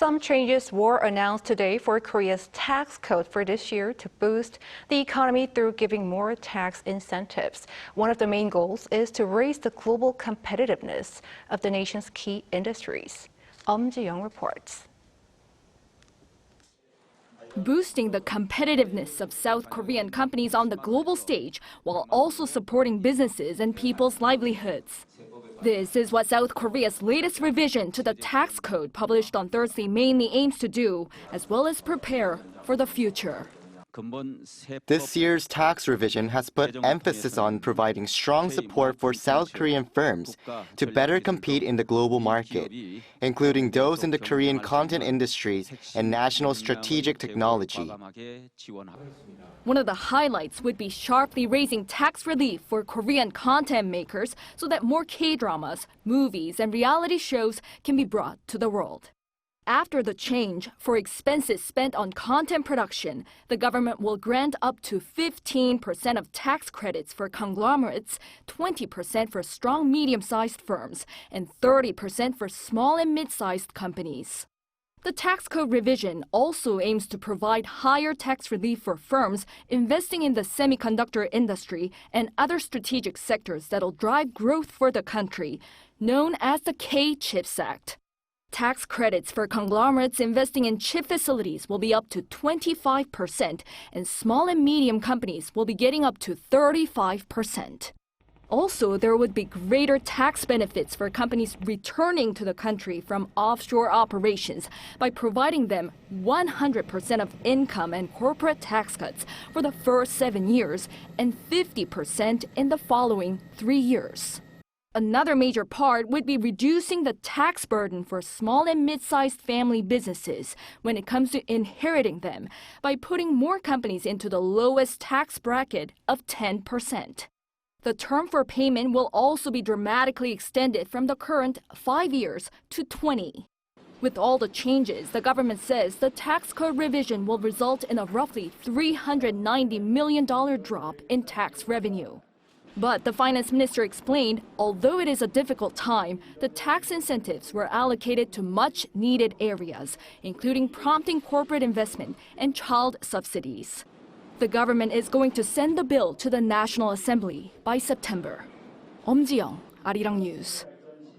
Some changes were announced today for Korea's tax code for this year to boost the economy through giving more tax incentives. One of the main goals is to raise the global competitiveness of the nation's key industries. Eum Ji-young reports. Boosting the competitiveness of South Korean companies on the global stage while also supporting businesses and people's livelihoods. This is what South Korea's latest revision to the tax code published on Thursday mainly aims to do, as well as prepare for the future. This year's tax revision has put emphasis on providing strong support for South Korean firms to better compete in the global market, including those in the Korean content industries and national strategic technology. One of the highlights would be sharply raising tax relief for Korean content makers so that more K-dramas, movies, and reality shows can be brought to the world. After the change, for expenses spent on content production, the government will grant up to 15% of tax credits for conglomerates, 20% for strong medium-sized firms, and 30% for small and mid-sized companies. The tax code revision also aims to provide higher tax relief for firms investing in the semiconductor industry and other strategic sectors that'll drive growth for the country, known as the K-CHIPS Act. Tax credits for conglomerates investing in chip facilities will be up to 25%, and small and medium companies will be getting up to 35%. Also, there would be greater tax benefits for companies returning to the country from offshore operations by providing them 100% of income and corporate tax cuts for the first 7 years and 50% in the following 3 years. Another major part would be reducing the tax burden for small and mid-sized family businesses when it comes to inheriting them by putting more companies into the lowest tax bracket of 10%. The term for payment will also be dramatically extended from the current 5 years to 20. With all the changes, the government says the tax code revision will result in a roughly $390 million drop in tax revenue. But the finance minister explained, although it is a difficult time, the tax incentives were allocated to much needed areas, including prompting corporate investment and child subsidies. The government is going to send the bill to the National Assembly by September. Eum Ji-young, Arirang News.